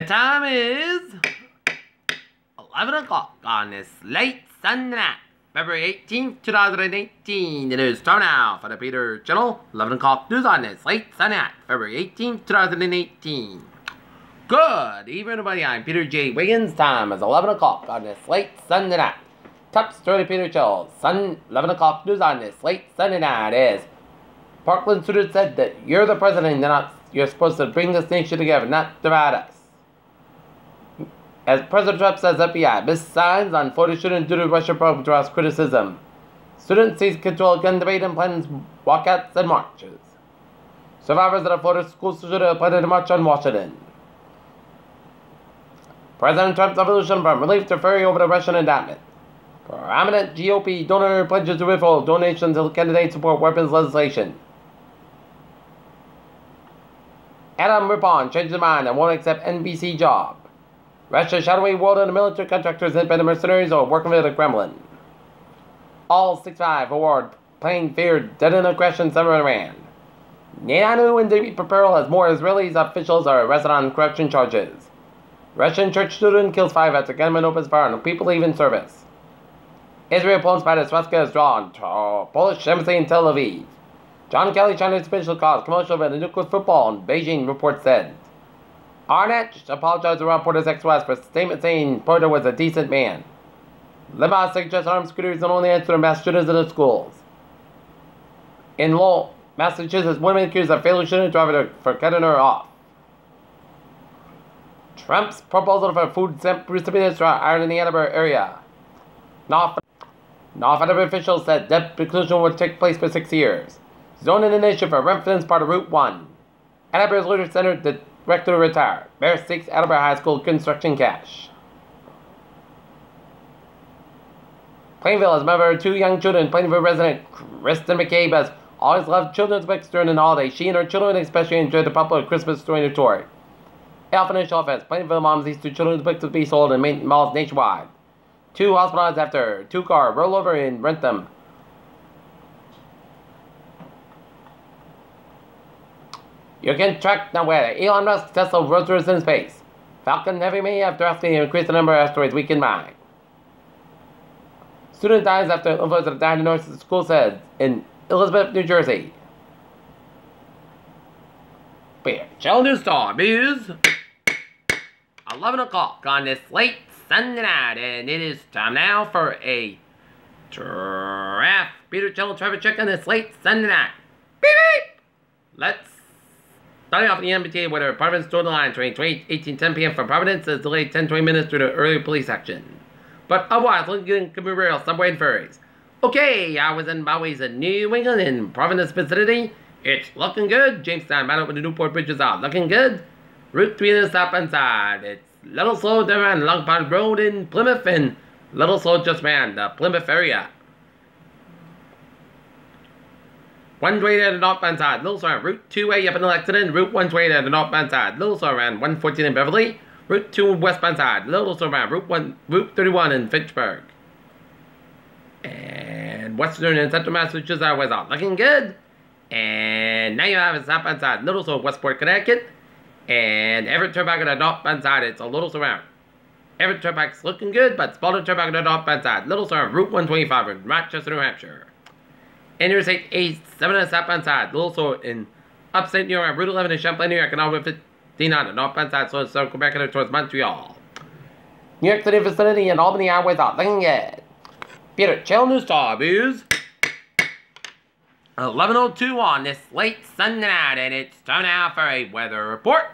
Time is 11 o'clock on this late Sunday night, February 18th, 2018. It is time now for the Peter Channel 11 o'clock news on this late Sunday night, February 18th, 2018. Good evening, everybody. I'm Peter J. Wiggins. Time is 11 o'clock on this late Sunday night. Top story Peter Channel 11 o'clock news on this late Sunday night is Parkland students said that you're the president and you're supposed to bring this nation together, not divide us. As President Trump says, FBI missed signs on photo shooting due to Russian probe draws criticism. Students seize control, gun debate and plans walkouts and marches. Survivors of the Florida school shooter plan to march on Washington. President Trump's evolution from relief to fury over the Russian indictment. Prominent GOP donor pledges to withhold donations to candidates support weapons legislation. Adam Rippon changed his mind and won't accept NBC job. Russia shot away world and the military contractors independent mercenaries or working with the Kremlin. All 6-5 award plane feared dead in aggression summer in Iran. Netanyahu in deep peril as more Israeli officials are arrested on corruption charges. Russian church student kills 5 after gunman opens fire on people leaving service. Israel pulls by the swastika is drawn to Polish embassy in Tel Aviv. John Kelly China's official cause commercial event in nuclear football in Beijing, report said. Arnett apologized to reporter's ex-wife for a statement saying Porter was a decent man. Limbaugh suggests armed scooters the only answer to mass shootings in the schools. In Lowell, Massachusetts, woman accused of fatally shooting a driver for cutting her off. Trump's proposal for food stamp recipients are hired in the Edinburgh area. Non-federal officials said debt preclusion would take place for 6 years. Zoning initiative for residents part of Route 1. Edinburgh's Leader Center director retired. Mayor seeks Edinburgh High School construction cash. Plainville has mother of 2 young children. Plainville resident Kristen McCabe has always loved children's books during the holidays. She and her children especially enjoyed the popular Christmas story tour. Elfinish offense. Plainville moms these 2 children's books to be sold in malls nationwide. 2 hospitalized after 2-car rollover in Rentham. You can track now where Elon Musk Tesla rotors in space. Falcon Heavy May after asking to increase the number of asteroids we can mine. Student dies after influence of diagnosis, school said in Elizabeth, New Jersey. Shell News Star News. 11 o'clock on this late Sunday night, and it is time now for a Peter Channel traffic check on this late Sunday night. Beep beep! Let's starting off in the MBTA weather. Providence Northern Line train 18:10 p.m. from Providence is delayed 10-20 minutes due to early police action. But otherwise, looking good rail, subway, and ferries. Okay, I was in Bowie's in New England in Providence vicinity. It's looking good. Jamestown, battle with the Newport bridges out. Looking good. Route 3 is up inside. It's little slow down around Long Pond Road in Plymouth and little slow just around the Plymouth area. One way to the northbound side, little slow around Route 2A up in Lexington. Route 120 to the northbound side, little slow around 114 in Beverly. Route 2 westbound side, little slow around Route 31 in Fitchburg. And western and central Massachusetts highways are looking good. And now you have a southbound side, little slow Westport, Connecticut. And Everett Turnpike on the northbound side, it's a little slow around. Everett Turnpike's looking good, but Spalding Turnpike on the northbound side, little slow around Route 125 in Rochester, New Hampshire. Interstate 87 on the southbound side, little slow in upstate New York, Route 11 in Champlain, New York, and Route 15 on the northbound side, so it's Quebec towards Montreal. New York City vicinity and Albany highways are looking good. Peter Channel News Star News. 11:02 on this late Sunday night, and it's time now for a weather report.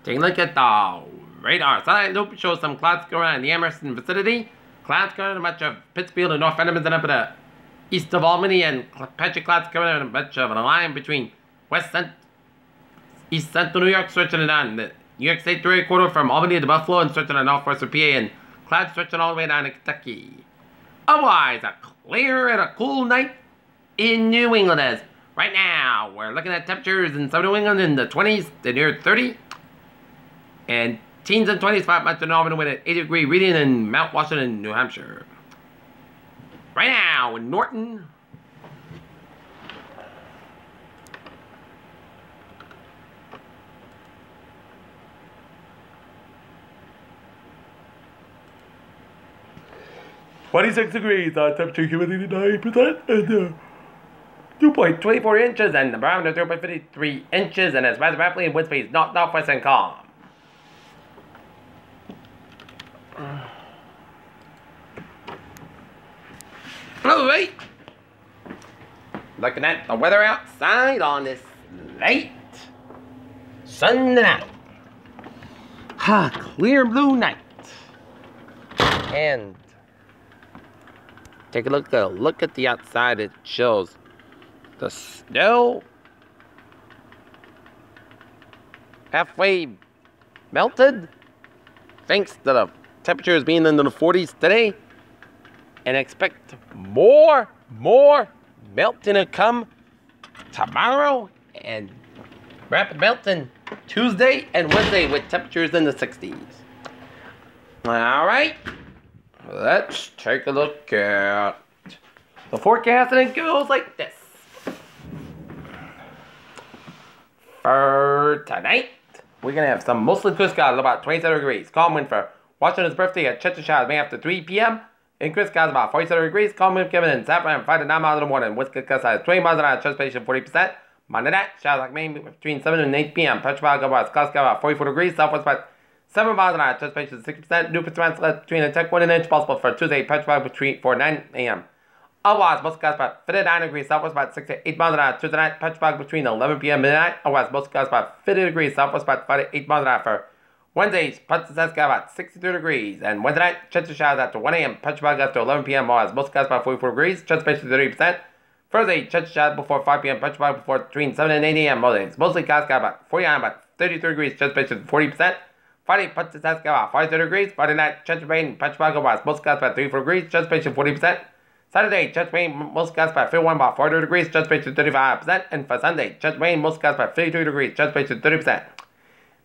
Take a look at the radar. Satellite loop shows some clouds going around in the Emerson vicinity. Clouds going on much of Pittsfield and North Edmonton and up in the east of Albany, and patchy clouds coming out of much of a line between east central New York, stretching down the New York State 3 quarter from Albany to Buffalo, and stretching on northwestern PA, and clouds stretching all the way down to Kentucky. Otherwise, a clear and a cool night in New England. As right now, we're looking at temperatures in southern New England in the 20s to near 30, and teens and 20s, 5 months to Northern with an 80-degree reading in Mount Washington, New Hampshire. Right now in Norton, 26 degrees, temperature humidity 9%, and 2.24 inches, and the barometer 0.53 inches, and it's rather rapidly in wind speed northwest and calm. Alright. Looking at the weather outside on this late Sunday night. Clear blue night. And take a look at the outside. It shows the snow halfway melted, thanks to the temperatures being in the 40s today. And expect more melting to come tomorrow, and rapid melting Tuesday and Wednesday with temperatures in the 60s. Alright, let's take a look at the forecast, and it goes like this. For tonight, we're going to have some mostly clear skies, about 27 degrees. Calm wind for Washington's birthday at Cheshire May after 3 p.m. In clear skies, about 47 degrees. Calm wind coming in Sapphire 5 to 9 miles in the morning. Wind gust 20 miles an hour. Transportation 40%. Monday night, showers like Maine between 7 and 8 p.m. Petrograd west, cloud sky about 44 degrees. Southwest about 7 miles an hour. Transportation 60%. New Pittsburgh between a 10 1 inch possible for Tuesday. Petrograd between 4 and 9 a.m. Otherwise, most skies about 59 degrees. Southwest about 6 to 8 miles an hour. Tuesday night, Petrograd between 11 p.m. midnight. Otherwise, most skies about 50 degrees. Southwest about 5 to 8 miles an hour for Wednesdays, Petrograd sky about 63 degrees. And Wednesday night, chance of showers after 1 a.m. Petrograd after 11 p.m. Otherwise, most skies about 44 degrees. Transportation 30%. Thursday, chance of showers before 5 p.m. Petrograd before between 7 and 8 a.m. Mondays, mostly clouds sky about 49, about 33 degrees. Transportation 40%. Friday, Petrograd sky about 53 degrees. Friday night, chance of rain. Petrograd otherwise, most skies about 34 degrees. Transportation 40%. Saturday, chance of rain, most skies by 51, about 40 degrees, transportation 35%. And for Sunday, chance of rain, most skies by 53 degrees, transportation 30%.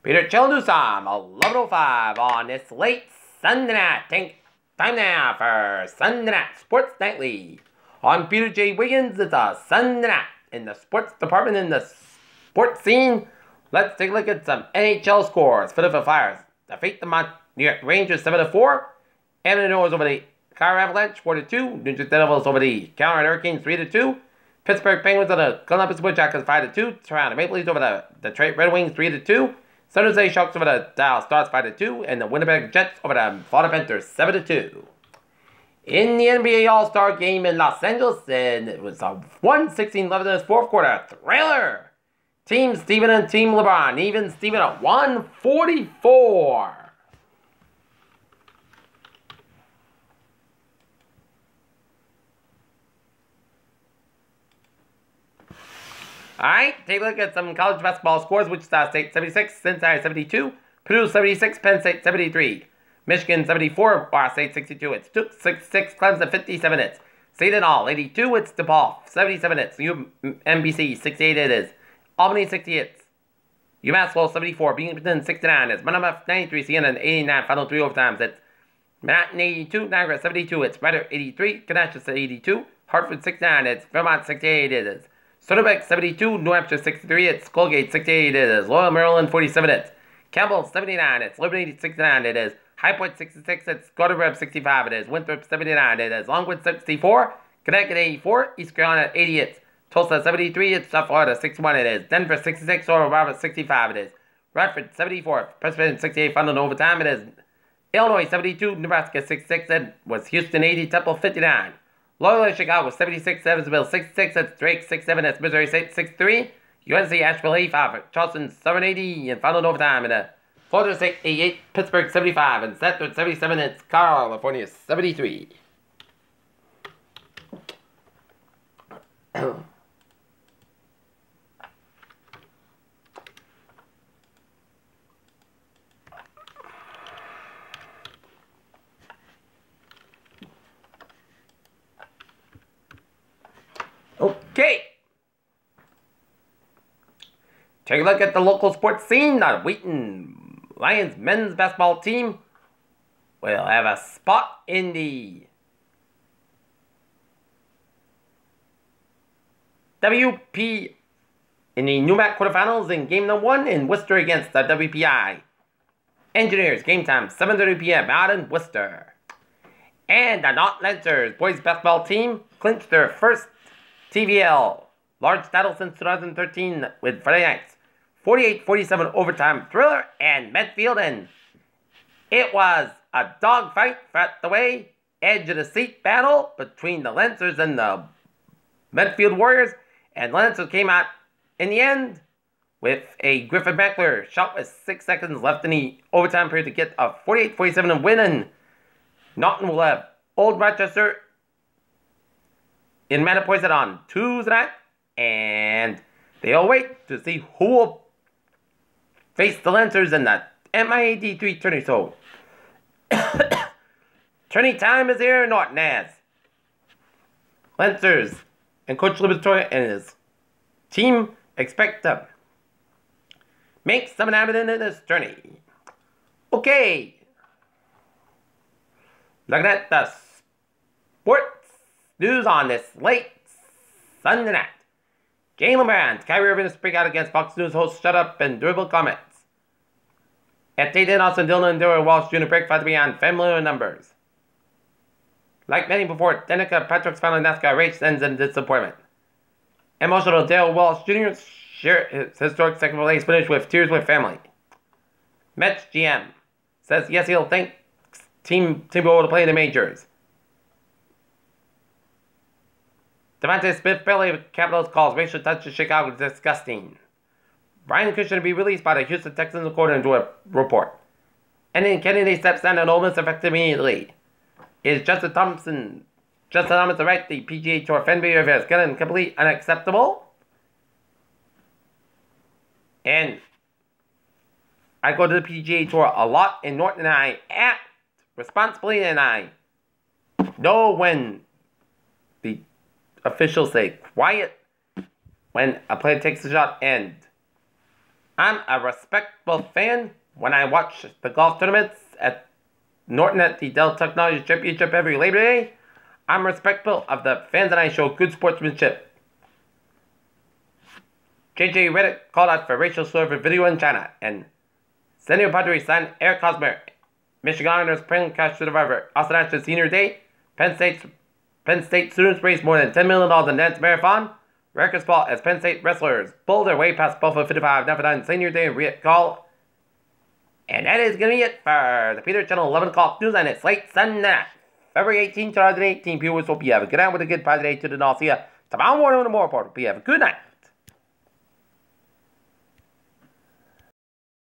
Peter Chill News Time, 11:05 on this late Sunday night. Time now for Sunday Night Sports Nightly. I'm Peter J. Wiggins. It's a Sunday night in the sports department in the sports scene. Let's take a look at some NHL scores. Philadelphia Flyers defeat the New York Rangers 7-4. Edmonton Oilers over the Colorado Avalanche 4-2. New Jersey Devils over the Carolina Hurricanes 3-2. Pittsburgh Penguins over the Columbus Blue Jackets 5-2. Toronto Maple Leafs over the Detroit Red Wings 3-2. San Jose Sharks over the Dallas Stars 5-2. And the Winnipeg Jets over the Florida Panthers 7-2. In the NBA All-Star Game in Los Angeles, and it was a 116-11 in the fourth quarter thriller. Team Steven and Team LeBron, even Steven at 144. Alright, take a look at some college basketball scores. Wichita State 76, Cincinnati 72, Purdue 76, Penn State 73, Michigan 74, Ohio State 62, it's Duke 66, Clemson 57 hits, Seton Hall 82, it's DePaul 77 hits, UMBC 68 it is, Albany 60 hits, UMass Lowell 74, Binghamton 69 hits, Monmouth 93, Siena 89, final 3 overtimes hits, Manhattan 82, Niagara 72 hits, Rider 83, Conecuh 82, Hartford 69 hits, Vermont 68 hits, Stonebeck 72, New Hampshire 63 hits, Colgate 68 it is, Loyola Maryland 47 hits, Campbell 79 hits, Liberty 69 it is, High Point 66 hits, Gardner 65 it is, Winthrop 79 it is, Longwood 64, Connecticut 84, East Carolina 80 hits, Tulsa 73 hits, South Florida 61 it is, Denver 66, Oral Roberts 65 it is, Radford 74, Preston 68 final in overtime it is, Illinois 72, Nebraska 66 it was, Houston 80, Temple 59. Loyola Chicago 76, Evansville 66, that's Drake 67, that's Missouri State 63, UNC Asheville 85, Charleston 780, and final overtime, and Florida State 88, Pittsburgh 75, and Stanford 77, it's California 73. Okay. Take a look at the local sports scene. The Wheaton Lions men's basketball team will have a spot in the WP in the NEWMAC quarterfinals in game number 1 in Worcester against the WPI Engineers. Game time 7:30 p.m. out in Worcester. And the Not Lancers boys basketball team clinched their first TVL large title since 2013 with Friday night's 48-47 overtime thriller in Medfield, and it was a dogfight throughout the way, edge of the seat battle between the Lancers and the Medfield Warriors, and the Lancers came out in the end with a Griffin Mackler shot with 6 seconds left in the overtime period to get a 48-47 win, and Norton will have Old Rochester in Mattapoisett on Tuesday night, and they'll wait to see who will face the Lancers in the MIAD3 tourney. So, tourney time is here in Norton as Lancers and Coach Liberatory and his team expect to make something happen in this tourney. Okay. Looking at the sports news on this late Sunday night. Jalen Brown, Kyrie Irving to speak out against Fox News host Shut Up and Dribble comments. At Tate Austin, Dillon and Dewey Walsh Jr. break fight beyond familiar numbers. Like many before, Danica Patrick's final NASCAR race ends in disappointment. Emotional Dale Walsh Jr. shared his historic second place finish with tears with family. Mets GM says yes, he'll thank Team able to play in the majors. Devontae Smith barely of Capitals calls racial touch to Chicago disgusting. Brian Cushing to be released by the Houston Texans according to a report. And then Kennedy steps down and Ole Miss effective immediately. Is Justin Thomas right? The PGA Tour fan behavior is good and completely unacceptable. And I go to the PGA Tour a lot in Norton, and I act responsibly, and I know when the officials say quiet when a player takes a shot, and I'm a respectful fan when I watch the golf tournaments at Norton at the Dell Technologies Championship every Labor Day. I'm respectful of the fans, and I show good sportsmanship. JJ Redick called out for racial slur for video in China, and Senor Padre signed Eric Hosmer, Michiganers plane crash survivor. Austin Ashton's senior day, Penn State students raised more than $10 million in dance marathon. Records fall as Penn State wrestlers pull their way past Buffalo 55 now for done senior day Riot call. And that is going to be it for the Peter Channel 11 o'clock news on its late Sunday night, February 18, 2018. Viewers, hope you have a good night with a good positive day to the North. See ya tomorrow morning with more report. Hope you have a good night.